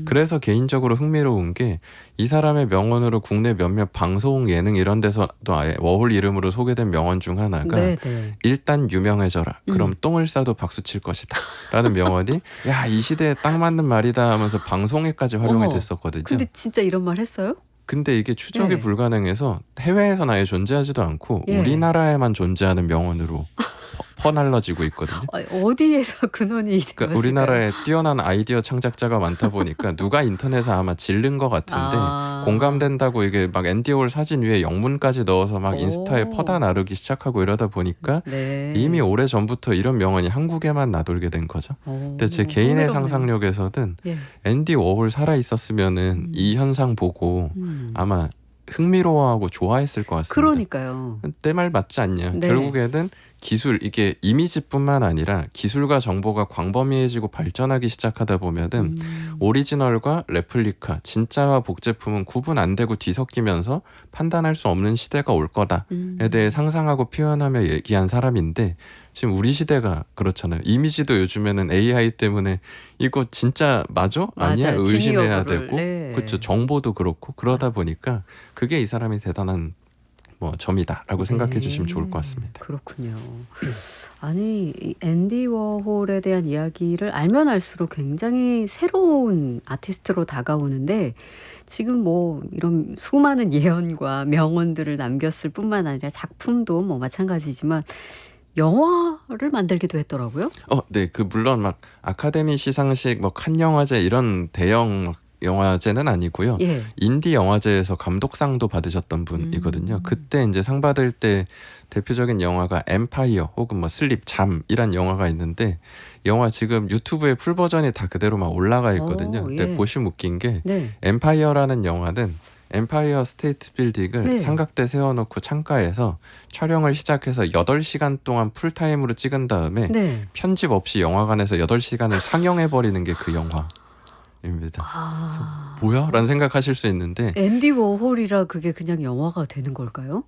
그래서 개인적으로 흥미로운 게 이 사람의 명언으로 국내 몇몇 방송 예능 이런 데서도 아예 워홀 이름으로 소개된 명언 중 하나가
네, 네.
일단 유명해져라. 그럼 똥을 싸도 박수 칠 것이다. 라는 명언이 야, 이 시대에 딱 맞는 말이다 하면서 방송에까지 활용이
어머.
됐었거든요.
근데 진짜 이런 말 했어요?
근데 이게 추적이
네.
불가능해서 해외에서는 아예 존재하지도 않고
예.
우리나라에만 존재하는 명언으로 퍼날라지고 있거든요.
어디에서 근원이
그러니까
되었을까요?
우리나라에 뛰어난 아이디어 창작자가 많다 보니까 누가 인터넷에 아마 질른 것 같은데
아.
공감된다고 이게 막 앤디 워홀 사진 위에 영문까지 넣어서 막
오.
인스타에 퍼다 나르기 시작하고 이러다 보니까
네.
이미 오래 전부터 이런 명언이 한국에만 나돌게 된 거죠. 근데 제 개인의
흥미롭네요.
상상력에서는
예.
앤디 워홀 살아 있었으면은 이 현상 보고 아마 흥미로워하고 좋아했을 것 같습니다.
그러니까요.
내 말 맞지 않냐.
네.
결국에는 기술 이게 이미지뿐만 아니라 기술과 정보가 광범위해지고 발전하기 시작하다 보면은 오리지널과 레플리카, 진짜와 복제품은 구분 안 되고 뒤섞이면서 판단할 수 없는 시대가 올 거다에 대해 상상하고 표현하며 얘기한 사람인데 지금 우리 시대가 그렇잖아요. 이미지도 요즘에는 AI 때문에 이거 진짜 맞아? 아니야?
맞아요.
의심해야
진위 여부를.
되고
네.
그렇죠. 정보도 그렇고 그러다 보니까 그게 이 사람이 대단한 뭐 점이다라고 생각해 주시면 좋을 것 같습니다.
그렇군요. 아니 이 앤디 워홀에 대한 이야기를 알면 알수록 굉장히 새로운 아티스트로 다가오는데 지금 뭐 이런 수많은 예언과 명언들을 남겼을 뿐만 아니라 작품도 뭐 마찬가지지만 영화를 만들기도 했더라고요.
네, 그 물론 막 아카데미 시상식, 뭐 칸 영화제 이런 대형 막 영화제는 아니고요.
예.
인디 영화제에서 감독상도 받으셨던 분이거든요. 그때 이제 상 받을 때 대표적인 영화가 엠파이어 혹은 뭐 슬립 잠이란 영화가 있는데 영화 지금 유튜브에 풀 버전이 다 그대로 막 올라가 있거든요. 근데
예.
보시면 웃긴 게
네.
엠파이어라는 영화는 엠파이어 스테이트 빌딩을
네.
삼각대 세워놓고 창가에서 촬영을 시작해서 8시간 동안 풀타임으로 찍은 다음에
네.
편집 없이 영화관에서 8시간을 상영해버리는 게 그 영화입니다.
아.
뭐야? 라는 생각하실 수 있는데
앤디 워홀이라 그게 그냥 영화가 되는 걸까요?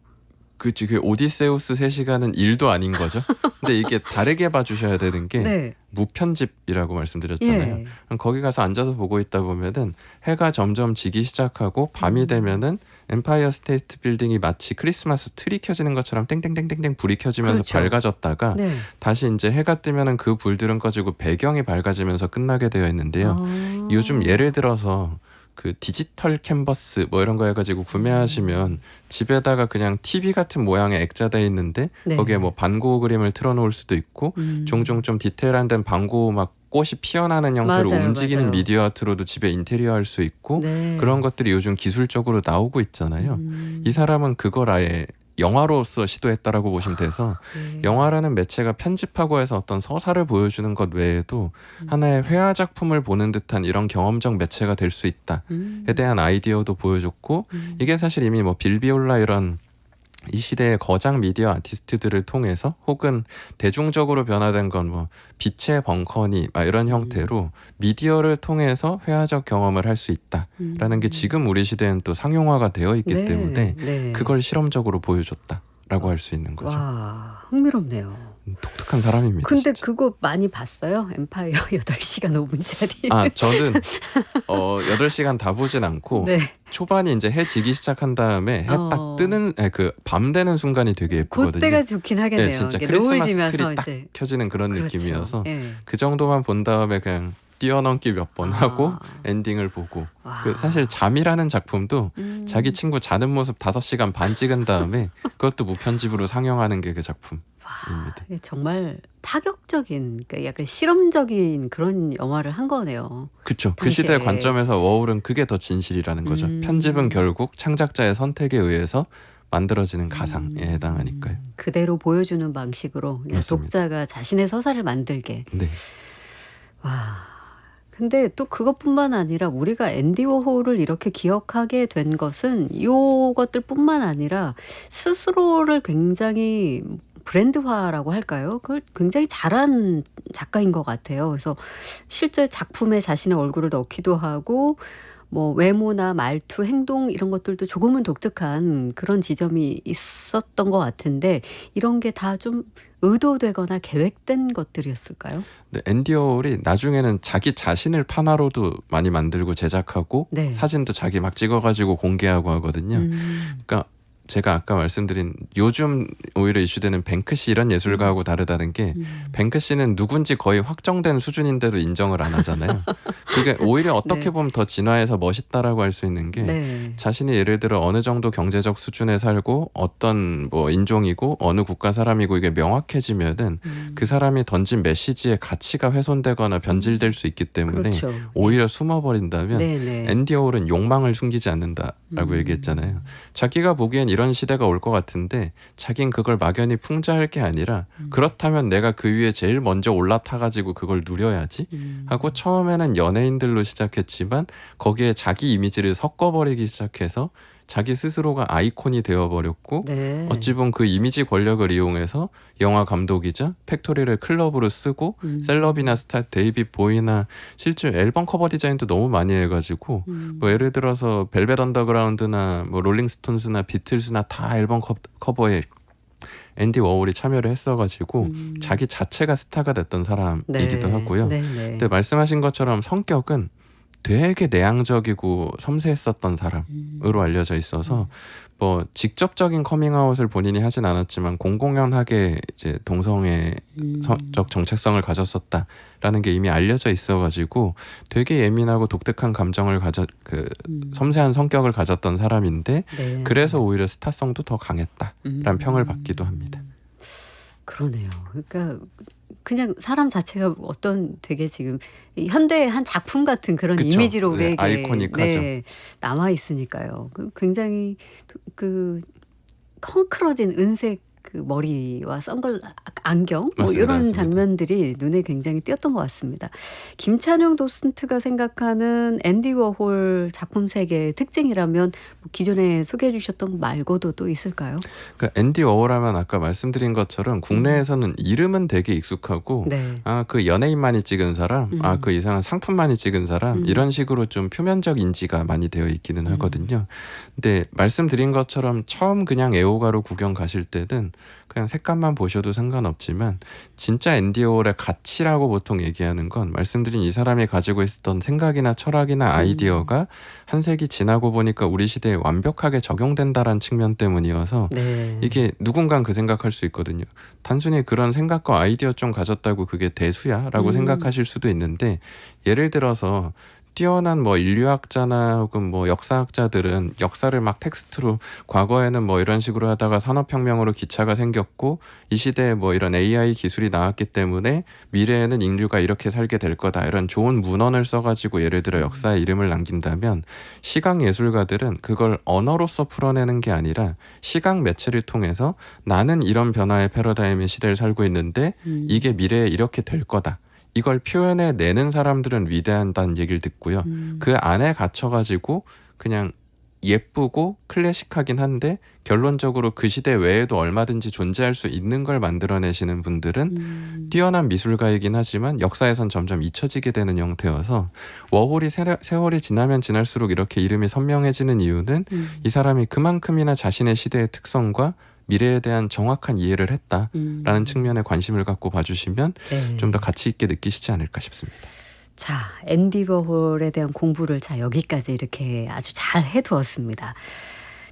그치, 그 오디세우스 3시간은 일도 아닌 거죠. 근데 이게 다르게 봐주셔야 되는 게
네.
무편집이라고 말씀드렸잖아요.
예.
그럼 거기 가서 앉아서 보고 있다 보면은 해가 점점 지기 시작하고 밤이 되면은 엠파이어 스테이트 빌딩이 마치 크리스마스 트리 켜지는 것처럼 땡땡땡땡땡 불이 켜지면서
그렇죠.
밝아졌다가
네.
다시 이제 해가 뜨면은 그 불들은 꺼지고 배경이 밝아지면서 끝나게 되어 있는데요.
아.
요즘 예를 들어서 그 디지털 캔버스 뭐 이런 거 해가지고 구매하시면 집에다가 그냥 TV 같은 모양의 액자돼 있는데
네.
거기에 뭐 반고 그림을 틀어놓을 수도 있고 종종 좀 디테일한 데는 반고 막 꽃이 피어나는 형태로
맞아요,
움직이는
맞아요.
미디어 아트로도 집에 인테리어 할 수 있고
네.
그런 것들이 요즘 기술적으로 나오고 있잖아요. 이 사람은 그걸 아예 영화로서 시도했다라고 보시면 돼서
네.
영화라는 매체가 편집하고 해서 어떤 서사를 보여주는 것 외에도 하나의 회화 작품을 보는 듯한 이런 경험적 매체가 될 수 있다에 대한 아이디어도 보여줬고 이게 사실 이미 뭐 빌비올라 이런 이 시대의 거장 미디어 아티스트들을 통해서 혹은 대중적으로 변화된 건 뭐 빛의 벙커니 막 이런 형태로 미디어를 통해서 회화적 경험을 할 수 있다라는 게 지금 우리 시대엔 또 상용화가 되어 있기
네.
때문에
네.
그걸 실험적으로 보여줬다라고 할 수 있는 거죠.
와, 흥미롭네요.
독특한 사람입니다.
근데
진짜.
그거 많이 봤어요? 엠파이어 8시간 5분짜리.
아, 저는 8시간 다 보진 않고
네.
초반이 이제 해 지기 시작한 다음에 해 딱 뜨는 그 밤 되는 순간이 되게 예쁘거든요.
그때가 좋긴 하겠네요.
네, 진짜
이게 노을
크리스마스
지면서
트리 딱
이제
켜지는 그런
그렇죠.
느낌이어서
예.
그 정도만 본 다음에 그냥 뛰어넘기 몇 번
아.
하고 엔딩을 보고
와.
그 사실 잠이라는 작품도 자기 친구 자는 모습 5시간 반 찍은 다음에 그것도 무편집으로 상영하는 게 그 작품입니다.
이게 정말 파격적인, 그러니까 약간 실험적인 그런 영화를 한 거네요.
그렇죠. 그
당시에.
시대의 관점에서 워홀은 그게 더 진실이라는 거죠. 편집은 결국 창작자의 선택에 의해서 만들어지는 가상에 해당하니까요.
그대로 보여주는 방식으로 그냥
맞습니다.
독자가 자신의 서사를 만들게.
네.
와. 근데 또 그것뿐만 아니라 우리가 앤디 워홀을 이렇게 기억하게 된 것은 요것들뿐만 아니라 스스로를 굉장히 브랜드화라고 할까요? 그걸 굉장히 잘한 작가인 것 같아요. 그래서 실제 작품에 자신의 얼굴을 넣기도 하고 뭐 외모나 말투, 행동 이런 것들도 조금은 독특한 그런 지점이 있었던 것 같은데 이런 게 다 좀 의도되거나 계획된 것들이었을까요?
네, 앤디 워홀이 나중에는 자기 자신을 판화로도 많이 만들고 제작하고
네.
사진도 자기 막 찍어가지고 공개하고 하거든요. 그러니까 제가 아까 말씀드린 요즘 오히려 이슈되는 뱅크시 이런 예술가하고 다르다는 게 뱅크시는 누군지 거의 확정된 수준인데도 인정을 안 하잖아요. 그게 오히려 어떻게
네.
보면 더 진화해서 멋있다라고 할 수 있는 게
네.
자신이 예를 들어 어느 정도 경제적 수준에 살고 어떤 뭐 인종이고 어느 국가 사람이고 이게 명확해지면은 그 사람이 던진 메시지의 가치가 훼손되거나 변질될 수 있기 때문에
그렇죠.
오히려 숨어버린다면
네네.
앤디 워홀은 욕망을 숨기지 않는다라고 얘기했잖아요. 자기가 보기엔 이런 시대가 올 것 같은데 자긴 그걸 막연히 풍자할 게 아니라 그렇다면 내가 그 위에 제일 먼저 올라타가지고 그걸 누려야지 하고 처음에는 연예인들로 시작했지만 거기에 자기 이미지를 섞어버리기 시작해서 자기 스스로가 아이콘이 되어버렸고
네.
어찌 보면 그 이미지 권력을 이용해서 영화 감독이자 팩토리를 클럽으로 쓰고 셀럽이나 스타 데이빗 보이나 실제 앨범 커버 디자인도 너무 많이 해가지고 뭐 예를 들어서 벨벳 언더그라운드나 뭐 롤링스톤스나 비틀스나 다 앨범 커버에 앤디 워홀이 참여를 했어가지고 자기 자체가 스타가 됐던 사람이기도 하고요.
네네.
근데 말씀하신 것처럼 성격은 되게 내향적이고 섬세했었던 사람으로 알려져 있어서 뭐 직접적인 커밍아웃을 본인이 하진 않았지만 공공연하게 이제 동성애적 정체성을 가졌었다라는 게 이미 알려져 있어가지고 되게 예민하고 독특한 감정을 섬세한 성격을 가졌던 사람인데
네.
그래서 오히려 스타성도 더 강했다라는 평을 받기도 합니다.
그러네요. 그러니까 그냥 사람 자체가 어떤 되게 지금 이 현대의 한 작품 같은 그런
그쵸.
이미지로
네,
우리에게
아이코닉하죠.
남아 있으니까요. 굉장히 그 헝클어진 은색 그 머리와 안경 뭐
맞습니다,
이런
맞습니다.
장면들이 눈에 굉장히 띄었던 것 같습니다. 김찬용 도슨트가 생각하는 앤디 워홀 작품 세계의 특징이라면 뭐 기존에 소개해 주셨던 거 말고도 또 있을까요?
그러니까 앤디 워홀하면 아까 말씀드린 것처럼 국내에서는 이름은 되게 익숙하고
네.
그 연예인 많이 찍은 사람, 그 이상한 상품 많이 찍은 사람 이런 식으로 좀 표면적 인지가 많이 되어 있기는 하거든요. 근데 말씀드린 것처럼 처음 그냥 애호가로 구경 가실 때는 그냥 색감만 보셔도 상관없지만 진짜 앤디 워홀의 가치라고 보통 얘기하는 건 말씀드린 이 사람이 가지고 있었던 생각이나 철학이나 아이디어가 한 세기 지나고 보니까 우리 시대에 완벽하게 적용된다라는 측면 때문이어서
네.
이게 누군간 그 생각할 수 있거든요. 단순히 그런 생각과 아이디어 좀 가졌다고 그게 대수야? 라고 생각하실 수도 있는데 예를 들어서 뛰어난 뭐 인류학자나 혹은 뭐 역사학자들은 역사를 막 텍스트로 과거에는 뭐 이런 식으로 하다가 산업혁명으로 기차가 생겼고 이 시대에 뭐 이런 AI 기술이 나왔기 때문에 미래에는 인류가 이렇게 살게 될 거다. 이런 좋은 문헌을 써가지고 예를 들어 역사의 이름을 남긴다면 시각예술가들은 그걸 언어로서 풀어내는 게 아니라 시각 매체를 통해서 나는 이런 변화의 패러다임의 시대를 살고 있는데 이게 미래에 이렇게 될 거다. 이걸 표현해 내는 사람들은 위대하다는 얘기를 듣고요. 그 안에 갇혀가지고 그냥 예쁘고 클래식하긴 한데 결론적으로 그 시대 외에도 얼마든지 존재할 수 있는 걸 만들어내시는 분들은 뛰어난 미술가이긴 하지만 역사에선 점점 잊혀지게 되는 형태여서 워홀이 세월이 지나면 지날수록 이렇게 이름이 선명해지는 이유는 이 사람이 그만큼이나 자신의 시대의 특성과 미래에 대한 정확한 이해를 했다라는 측면에 관심을 갖고 봐주시면
네.
좀 더 가치 있게 느끼시지 않을까 싶습니다.
자, 앤디 워홀에 대한 공부를 여기까지 이렇게 아주 잘 해두었습니다.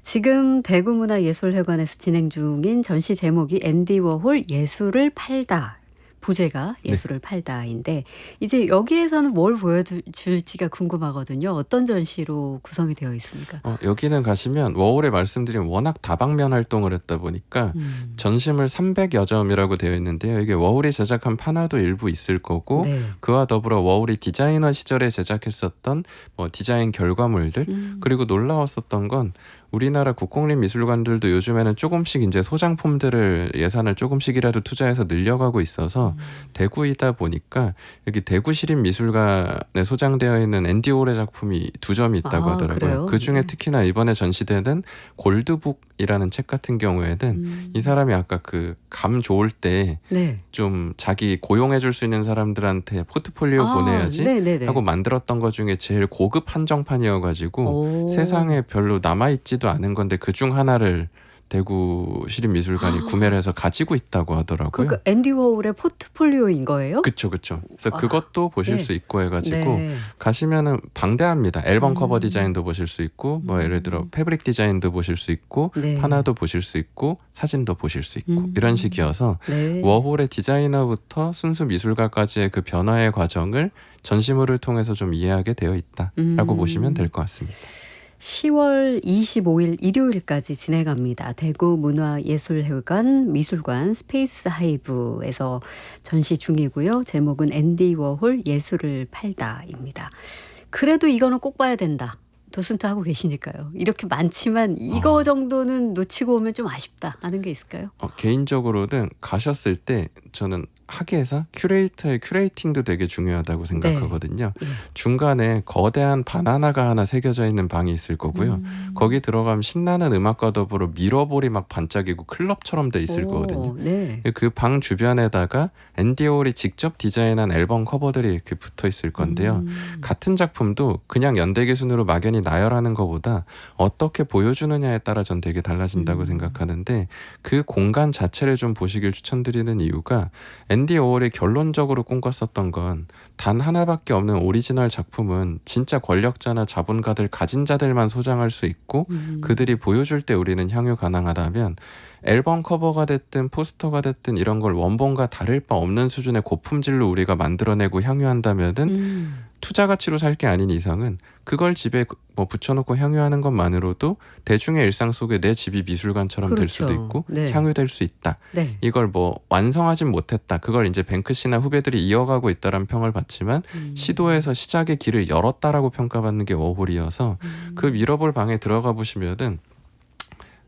지금 대구문화예술회관에서 진행 중인 전시 제목이 앤디 워홀 예술을 팔다. 부제가 예술을 팔다인데 이제 여기에서는 뭘 보여줄지가 궁금하거든요. 어떤 전시로 구성이 되어 있습니까?
여기는 가시면 워홀에 말씀드린 워낙 다방면 활동을 했다 보니까 전시물 300여 점이라고 되어 있는데요. 이게 워홀이 제작한 판화도 일부 있을 거고
네.
그와 더불어 워홀이 디자이너 시절에 제작했었던 뭐 디자인 결과물들 그리고 놀라웠었던 건 우리나라 국공립미술관들도 요즘에는 조금씩 이제 소장품들을 예산을 조금씩이라도 투자해서 늘려가고 있어서 대구이다 보니까 여기 대구시립미술관에 소장되어 있는 앤디 워홀의 작품이 2점이 있다고 하더라고요.
그래요?
그 중에
네.
특히나 이번에 전시되는 골드북이라는 책 같은 경우에는 이 사람이 아까 그 감 좋을 때
네.
좀 자기 고용해줄 수 있는 사람들한테 포트폴리오 보내야지
네네네.
하고 만들었던 것 중에 제일 고급 한정판이어가지고
오.
세상에 별로 남아있지도 않은 건데 그중 하나를 대구시립미술관이 구매를 해서 가지고 있다고 하더라고요.
그러니까 앤디 워홀의 포트폴리오인 거예요?
그쵸. 그래서
와.
그것도 보실
네.
수 있고 해가지고
네.
가시면은 방대합니다. 앨범 커버 디자인도 보실 수 있고 뭐 예를 들어 패브릭 디자인도 보실 수 있고
네.
판화도 보실 수 있고 사진도 보실 수 있고 이런 식이어서
네.
워홀의 디자이너부터 순수 미술가까지의 그 변화의 과정을 전시물을 통해서 좀 이해하게 되어 있다라고 보시면 될 것 같습니다.
10월 25일 일요일까지 진행합니다. 대구문화예술회관 미술관 스페이스 하이브에서 전시 중이고요. 제목은 앤디 워홀 예술을 팔다입니다. 그래도 이거는 꼭 봐야 된다. 도슨트 하고 계시니까요. 이렇게 많지만 이거 정도는 놓치고 오면 좀 아쉽다 하는 게 있을까요?
개인적으로는 가셨을 때 저는 학예사 큐레이터의 큐레이팅도 되게 중요하다고 생각하거든요.
네.
중간에 거대한 바나나가 하나 새겨져 있는 방이 있을 거고요. 거기 들어가면 신나는 음악과 더불어 미러볼이 막 반짝이고 클럽처럼 돼 있을 거거든요.
네.
그 방 주변에다가 앤디 워홀이 직접 디자인한 앨범 커버들이 이렇게 붙어 있을 건데요. 같은 작품도 그냥 연대계 순으로 막연히 나열하는 것보다 어떻게 보여주느냐에 따라 전 되게 달라진다고 생각하는데 그 공간 자체를 좀 보시길 추천드리는 이유가 앤디 워홀이 결론적으로 꿈꿨었던 건 단 하나밖에 없는 오리지널 작품은 진짜 권력자나 자본가들 가진 자들만 소장할 수 있고 그들이 보여줄 때 우리는 향유 가능하다면 앨범 커버가 됐든 포스터가 됐든 이런 걸 원본과 다를 바 없는 수준의 고품질로 우리가 만들어내고 향유한다면은 투자 가치로 살 게 아닌 이상은 그걸 집에 뭐 붙여놓고 향유하는 것만으로도 대중의 일상 속에 내 집이 미술관처럼 될 수도
그렇죠.
있고
네.
향유될 수 있다.
네.
이걸 뭐 완성하진 못했다. 그걸 이제 뱅크시나 후배들이 이어가고 있다라는 평을 받지만 시도해서 시작의 길을 열었다라고 평가받는 게 워홀이어서 그 미러볼 방에 들어가 보시면은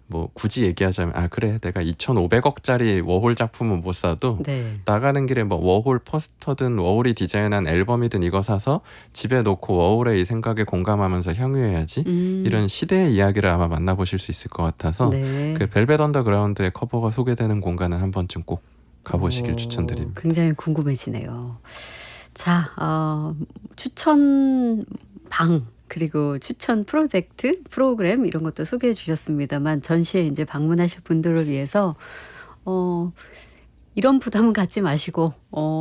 뭐 굳이 얘기하자면 그래 내가 2,500억짜리 워홀 작품은 못 사도
네.
나가는 길에 뭐 워홀 포스터든 워홀이 디자인한 앨범이든 이거 사서 집에 놓고 워홀의 이 생각에 공감하면서 향유해야지 이런 시대의 이야기를 아마 만나보실 수 있을 것 같아서
네.
그 벨벳 언더그라운드의 커버가 소개되는 공간은 한 번쯤 꼭 가보시길 추천드립니다.
굉장히 궁금해지네요. 자, 추천 방 그리고 추천 프로젝트, 프로그램 이런 것도 소개해 주셨습니다만 전시에 이제 방문하실 분들을 위해서 이런 부담은 갖지 마시고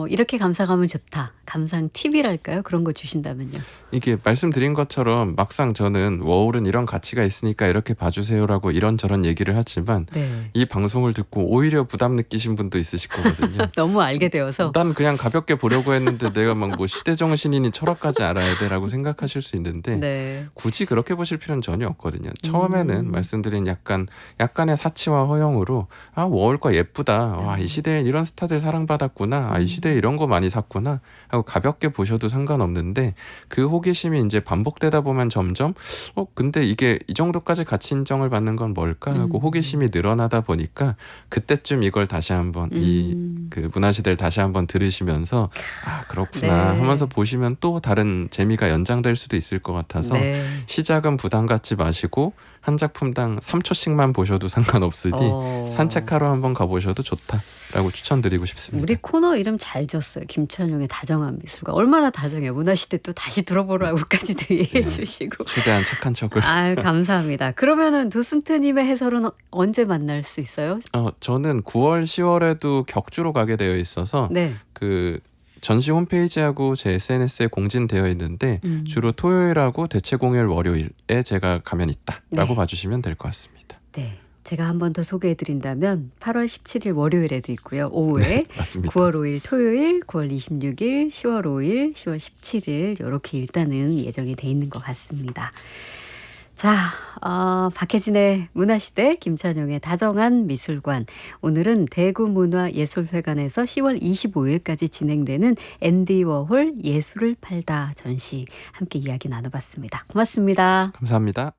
이렇게 감상하면 좋다. 감상 팁이랄까요? 그런 거 주신다면요.
이게 말씀드린 것처럼 막상 저는 워홀은 이런 가치가 있으니까 이렇게 봐주세요라고 이런저런 얘기를 하지만
네.
이 방송을 듣고 오히려 부담 느끼신 분도 있으실 거거든요.
너무 알게 되어서.
난 그냥 가볍게 보려고 했는데 내가 막 뭐 시대정신이니 철학까지 알아야 돼라고 생각하실 수 있는데
네.
굳이 그렇게 보실 필요는 전혀 없거든요. 처음에는 말씀드린 약간의 사치와 허영으로 워홀 거 예쁘다. 와, 이 시대엔 이런 스타들 사랑받았구나. 이 시대에 이런 거 많이 샀구나 하고 가볍게 보셔도 상관없는데 그 호기심이 이제 반복되다 보면 점점 근데 이게 이 정도까지 가치 인정을 받는 건 뭘까 하고 호기심이 늘어나다 보니까 그때쯤 이걸 다시 한번 그 문화시대를 다시 한번 들으시면서 그렇구나
네.
하면서 보시면 또 다른 재미가 연장될 수도 있을 것 같아서
네.
시작은 부담 갖지 마시고 한 작품당 3초씩만 보셔도 상관없으니 산책하러 한번 가보셔도 좋다라고 추천드리고 싶습니다.
우리 코너 이름 잘 졌어요. 김찬용의 다정한 미술가. 얼마나 다정해요. 문화시대 또 다시 들어보라고까지도 이해해 주시고.
최대한 착한 척을.
감사합니다. 그러면은 도슨트님의 해설은 언제 만날 수 있어요?
저는 9월, 10월에도 격주로 가게 되어 있어서
네.
그 전시 홈페이지하고 제 SNS에 공진되어 있는데 주로 토요일하고 대체 공휴일 월요일에 제가 가면 있다라고 봐주시면 될 것 같습니다.
네. 제가 한 번 더 소개해드린다면 8월 17일 월요일에도 있고요. 오후에
맞습니다.
9월 5일 토요일, 9월 26일, 10월 5일, 10월 17일 이렇게 일단은 예정이 돼 있는 것 같습니다. 자, 박혜진의 문화시대 김찬용의 다정한 미술관. 오늘은 대구문화예술회관에서 10월 25일까지 진행되는 앤디 워홀 예술을 팔다 전시 함께 이야기 나눠봤습니다. 고맙습니다.
감사합니다.